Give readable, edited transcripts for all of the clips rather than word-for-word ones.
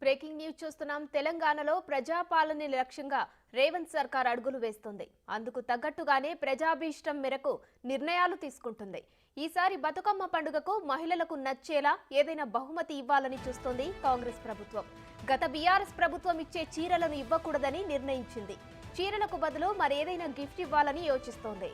Breaking news చూస్తున్నాం. తెలంగాణలో ప్రజాపాలన లక్ష్యంగా రేవంత్ సర్కార్ అడుగులు వేస్తుంది. అందుకు తగ్గట్టుగానే ప్రజాభీష్టం మేరకు నిర్ణయాలు తీసుకుంటుంది. ఈసారి బతుకమ్మ పండుగకు మహిళలకు నచ్చేలా ఏదైనా బహుమతి ఇవ్వాలని చూస్తోంది కాంగ్రెస్ ప్రభుత్వం. గత బీఆర్ఎస్ ప్రభుత్వం ఇచ్చే చీరలను ఇవ్వకూడదని నిర్ణయించింది. చీరలకు బదులు మరేదైనా గిఫ్ట్ ఇవ్వాలని యోచిస్తోంది.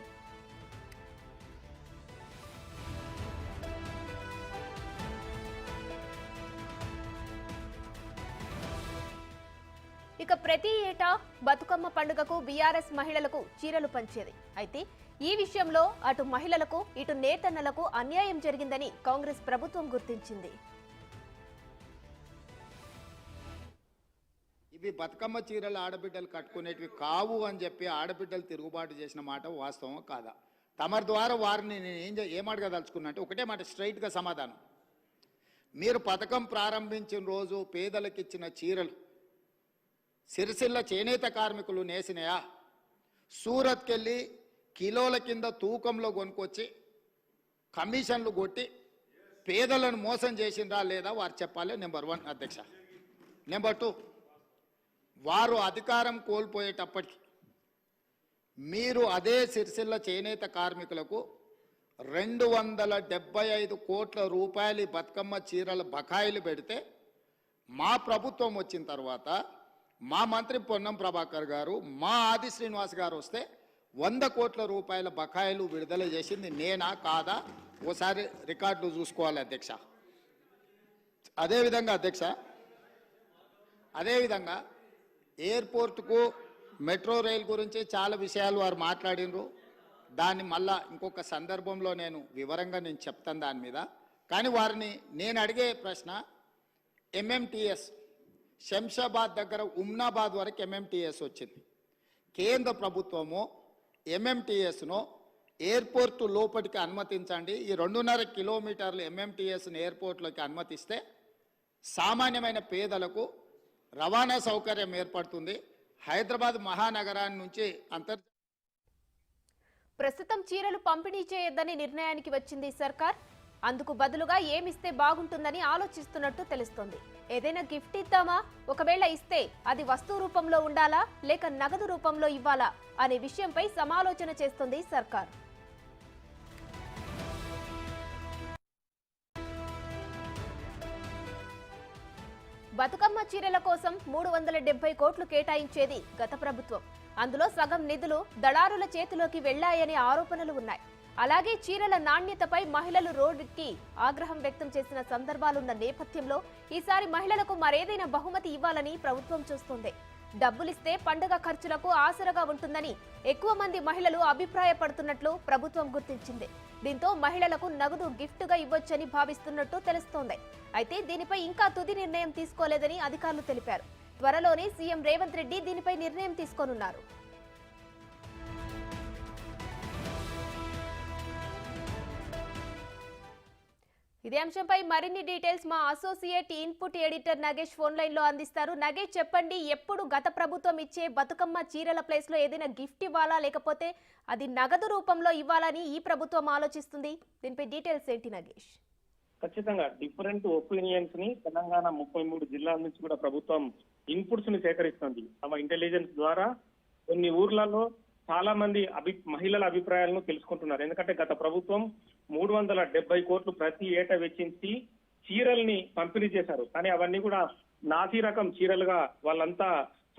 ఇక ప్రతి ఏటా బతుకమ్మ పండుగకు బీఆర్ఎస్ మహిళలకు చీరలు పంచేది. అయితే ఈ విషయంలో అటు మహిళలకు ఇటు నేతన్నలకు అన్యాయం జరిగిందని కాంగ్రెస్ ప్రభుత్వం గుర్తించింది. ఇవి బతుకమ్మ చీరలు ఆడబిడ్డలు కట్టుకునేటివి కావు అని చెప్పి ఆడబిడ్డలు తిరుగుబాటు చేసిన మాట వాస్తవం కాదా? తమరి ద్వారా వారిని నేను ఏమడగదలుచుకున్నా అంటే ఒకటే మాట స్ట్రైట్గా సమాధానం. మీరు పథకం ప్రారంభించిన రోజు పేదలకు ఇచ్చిన చీరలు సిరిసిల్ల చేనేత కార్మికులు నేసినాయా? సూరత్కి వెళ్ళి కిలోల కింద తూకంలో కొనుక్కొచ్చి కమిషన్లు కొట్టి పేదలను మోసం చేసిండ్రా లేదా వారు చెప్పాలి. నెంబర్ 1 అధ్యక్ష. నెంబర్ 2, వారు అధికారం కోల్పోయేటప్పటికి మీరు అదే సిరిసిల్ల చేనేత కార్మికులకు 275 కోట్ల రూపాయలు బతుకమ్మ చీరల బకాయిలు పెడితే మా ప్రభుత్వం వచ్చిన తర్వాత మా మంత్రి పొన్నం ప్రభాకర్ గారు, మా ఆది శ్రీనివాస్ గారు వస్తే 100 కోట్ల రూపాయల బకాయిలు విడుదల చేసింది నేనా కాదా? ఓసారి రికార్డులు చూసుకోవాలి అధ్యక్ష. అదేవిధంగా అధ్యక్ష, అదేవిధంగా ఎయిర్పోర్టుకు మెట్రో రైల్ గురించి చాలా విషయాలు వారు మాట్లాడినరు. దాన్ని మళ్ళా ఇంకొక సందర్భంలో నేను వివరంగా చెప్తాను దాని మీద. కానీ వారిని నేను అడిగే ప్రశ్న, ఎంఎంటీఎస్ శంషాబాద్ దగ్గర ఉమ్నాబాద్ వరకు ఎంఎంటీఎస్ వచ్చింది. కేంద్ర ప్రభుత్వము ఎంఎంటీఎస్ను ఎయిర్పోర్టు లోపలికి అనుమతించండి, ఈ 2.5 కిలోమీటర్లు ఎంఎంటీఎస్ను ఎయిర్పోర్ట్లోకి అనుమతిస్తే సామాన్యమైన పేదలకు రవాణా సౌకర్యం ఏర్పడుతుంది. హైదరాబాద్ మహానగరాన్ని నుంచి ప్రస్తుతం చీరలు పంపిణీ చేయొద్దని నిర్ణయానికి వచ్చింది సర్కార్. అందుకు బదులుగా ఏమిస్తే బాగుంటుందని ఆలోచిస్తున్నట్టు తెలుస్తోంది. ఏదైనా గిఫ్ట్ ఇద్దామా? ఒకవేళ ఇస్తే అది వస్తువు రూపంలో ఉండాలా లేక నగదు రూపంలో ఇవ్వాలా అనే విషయంపై సమాలోచన చేస్తుంది సర్కార్. బతుకమ్మ చీరల కోసం 370 కోట్లు కేటాయించేది గత ప్రభుత్వం. అందులో సగం నిధులు దళారుల చేతిలోకి వెళ్లాయనే ఆరోపణలు ఉన్నాయి. అలాగే చీరల నాణ్యతపై మహిళలు రోడ్డుకి ఆగ్రహం వ్యక్తం చేసిన సందర్భాలున్న నేపథ్యంలో ఈసారి మహిళలకు మరేదైనా బహుమతి ఇవ్వాలని ప్రభుత్వం చూస్తోంది. డబ్బులిస్తే పండుగ ఖర్చులకు ఆసరగా ఉంటుందని ఎక్కువ మంది మహిళలు అభిప్రాయపడుతున్నట్లు ప్రభుత్వం గుర్తించింది. దీంతో మహిళలకు నగదు గిఫ్ట్గా ఇవ్వొచ్చని భావిస్తున్నట్టు తెలుస్తోంది. అయితే దీనిపై ఇంకా తుది నిర్ణయం తీసుకోలేదని అధికారులు తెలిపారు. త్వరలోనే సీఎం రేవంత్ రెడ్డి దీనిపై నిర్ణయం తీసుకోనున్నారు. ఇదే అంశంపై మరిన్ని డీటెయిల్స్ మా associate input editor Nagesh phone line లో అందిస్తారు. నగేష్, చెప్పండి, ఎప్పుడు గత ప్రభుత్వం ఇచ్చే బతుకమ్మ చీరల ప్లేస్ లో ఏదైనా గిఫ్ట్ ఇవ్వాలా లేకపోతే అది నగదు రూపంలో ఇవ్వాలని ఈ ప్రభుత్వం ఆలోచిస్తుంది? దీనిపై డీటెయిల్స్ ఏంటి నగేష్? ఖచ్చితంగా డిఫరెంట్ ఒపీనియన్స్ ని తెలంగాణ 33 జిల్లాల నుంచి కూడా ప్రభుత్వం ఇన్పుట్స్ ని సేకరిస్తుంది. తమ ఇంటెలిజెన్స్ ద్వారా కొన్ని ఊర్లలో చాలా మంది మహిళల అభిప్రాయాలను తెలుసుకుంటున్నారు. ఎందుకంటే గత ప్రభుత్వం 370 కోట్లు ప్రతి ఏటా వెచ్చించి చీరల్ని పంపిణీ చేశారు. కానీ అవన్నీ కూడా నాసి రకం చీరలుగా వాళ్ళంతా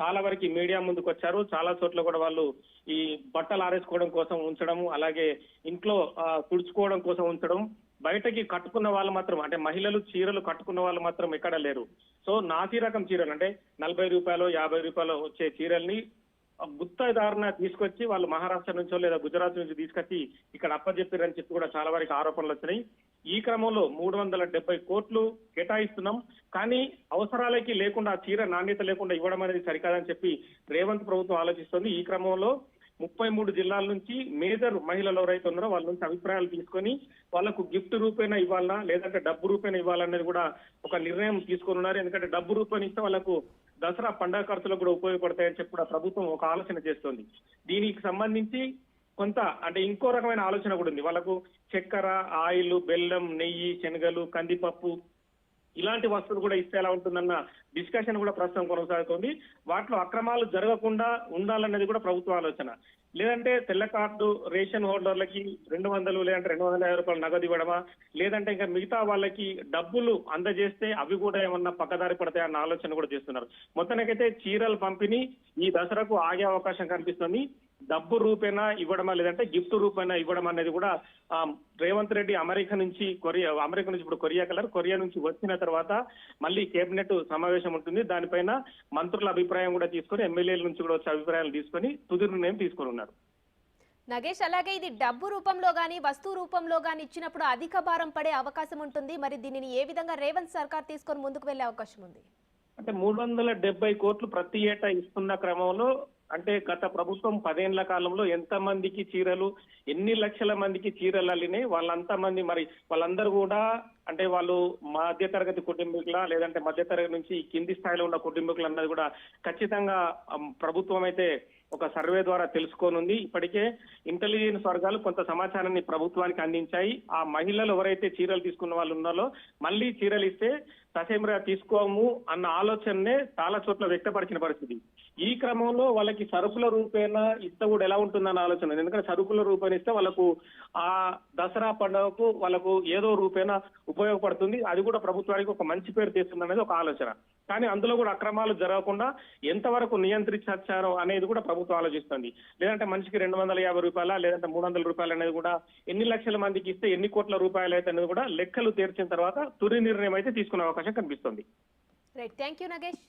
చాలా వరకు మీడియా ముందుకు వచ్చారు. చాలా చోట్ల కూడా వాళ్ళు ఈ బట్టలు ఆరేసుకోవడం కోసం ఉంచడం, అలాగే ఇంట్లో తుడుచుకోవడం కోసం ఉంచడం, బయటకి కట్టుకున్న వాళ్ళు మాత్రం అంటే మహిళలు చీరలు కట్టుకున్న వాళ్ళు మాత్రం ఎక్కడ లేరు. సో నాసి రకం చీరలు అంటే 40 రూపాయలు 50 రూపాయలు వచ్చే చీరల్ని గుత్తదారున తీసుకొచ్చి వాళ్ళు మహారాష్ట్ర నుంచో లేదా గుజరాత్ నుంచి తీసుకొచ్చి ఇక్కడ అప్పచెప్పారని చెప్పి కూడా చాలా వరకు ఆరోపణలు వచ్చినాయి. ఈ క్రమంలో 370 కోట్లు కేటాయిస్తున్నాం, కానీ అవసరాలకి లేకుండా చీర నాణ్యత లేకుండా ఇవ్వడం అనేది సరికాదని చెప్పి రేవంత్ ప్రభుత్వం ఆలోచిస్తోంది. ఈ క్రమంలో 33 జిల్లాల నుంచి మేజర్ మహిళలు ఎవరైతే ఉన్నారో వాళ్ళ నుంచి అభిప్రాయాలు తీసుకొని వాళ్ళకు గిఫ్ట్ రూపేణా ఇవ్వాలన్నా లేదంటే డబ్బు రూపేణా ఇవ్వాలనేది కూడా ఒక నిర్ణయం తీసుకొని ఉన్నారు. ఎందుకంటే డబ్బు రూపేణా ఇస్తే వాళ్ళకు దసరా పండుగ ఖర్చులకు కూడా ఉపయోగపడతాయని చెప్పి కూడా ప్రభుత్వం ఒక ఆలోచన చేస్తోంది. దీనికి సంబంధించి కొంత అంటే ఇంకో రకమైన ఆలోచన కూడా ఉంది. వాళ్ళకు చక్కెర, ఆయిల్, బెల్లం, నెయ్యి, శనగలు, కందిపప్పు ఇలాంటి వస్తువులు కూడా ఇస్తే ఎలా ఉంటుందన్న డిస్కషన్ కూడా ప్రస్తుతం కొనసాగుతుంది. వాటిలో అక్రమాలు జరగకుండా ఉండాలన్నది కూడా ప్రభుత్వ ఆలోచన. లేదంటే తెల్ల కార్డు రేషన్ హోల్డర్లకి 200 లేదంటే 250 రూపాయలు నగదు ఇవ్వడమా, లేదంటే ఇంకా మిగతా వాళ్ళకి డబ్బులు అందజేస్తే అవి కూడా ఏమన్నా పక్కదారి పడతాయి అన్న ఆలోచన కూడా చేస్తున్నారు. మొత్తానికైతే చీరల పంపిణీ ఈ దసరాకు ఆగే అవకాశం కనిపిస్తుంది. డబ్బు రూపేణా ఇవ్వడమా లేదంటే గిఫ్ట్ రూపేణా ఇవ్వడం అనేది కూడా రేవంత్ రెడ్డి అమెరికా నుంచి ఇప్పుడు కొరియా నుంచి వచ్చిన తర్వాత మళ్ళీ కేబినెట్ సమావేశం ఉంటుంది. దానిపైన మంత్రుల అభిప్రాయం కూడా తీసుకొని ఎమ్మెల్యేల నుంచి కూడా వచ్చే అభిప్రాయాలు తీసుకొని తుది నిర్ణయం తీసుకొని ఉన్నారు. నగేష్, అలాగే ఇది డబ్బు రూపంలో గానీ వస్తువు రూపంలో గానీ ఇచ్చినప్పుడు అధిక భారం పడే అవకాశం ఉంటుంది. మరి దీనిని ఏ విధంగా రేవంత్ సర్కార్ తీసుకొని ముందుకు వెళ్లే అవకాశం ఉంది? అంటే 370 కోట్లు ప్రతి ఏటా ఇస్తున్న క్రమంలో అంటే గత ప్రభుత్వం 10 ఏళ్ల కాలంలో ఎంత మందికి చీరలు, ఎన్ని లక్షల మందికి చీరలు అల్లినాయి, వాళ్ళందరూ కూడా అంటే వాళ్ళు మధ్యతరగతి కుటుంబీకుల లేదంటే మధ్యతరగతి నుంచి కింది స్థాయిలో ఉన్న కుటుంబీకులు అన్నది కూడా ఖచ్చితంగా ప్రభుత్వం అయితే ఒక సర్వే ద్వారా తెలుసుకోనుంది. ఇప్పటికే ఇంటెలిజెన్స్ వర్గాలు కొంత సమాచారాన్ని ప్రభుత్వానికి అందించాయి. ఆ మహిళలు ఎవరైతే చీరలు తీసుకున్న వాళ్ళు ఉన్నారో మళ్ళీ చీరలు ఇస్తే ససేమిరా తీసుకోము అన్న ఆలోచననే చాలా చోట్ల వ్యక్తపరిచిన పరిస్థితి. ఈ క్రమంలో వాళ్ళకి సరుకుల రూపేణా ఇస్తే కూడా ఎలా ఉంటుందన్న ఆలోచన. ఎందుకంటే సరుకుల రూపేణా ఇస్తే వాళ్ళకు ఆ దసరా పండుగకు వాళ్ళకు ఏదో రూపేణా ఉపయోగపడుతుంది. అది కూడా ప్రభుత్వానికి ఒక మంచి పేరు తెస్తుంది అనేది ఒక ఆలోచన. కానీ అందులో కూడా అక్రమాలు జరగకుండా ఎంతవరకు నియంత్రించారో అనేది కూడా ప్రభుత్వం ఆలోచిస్తుంది. లేదంటే మనిషికి 250 రూపాయల లేదంటే 300 రూపాయలు అనేది కూడా ఎన్ని లక్షల మందికి ఇస్తే ఎన్ని కోట్ల రూపాయలు అయితే అనేది కూడా లెక్కలు తీర్చిన తర్వాత తుది నిర్ణయం అయితే తీసుకునే అవకాశం కనిపిస్తుంది. Right, thank you Nagesh.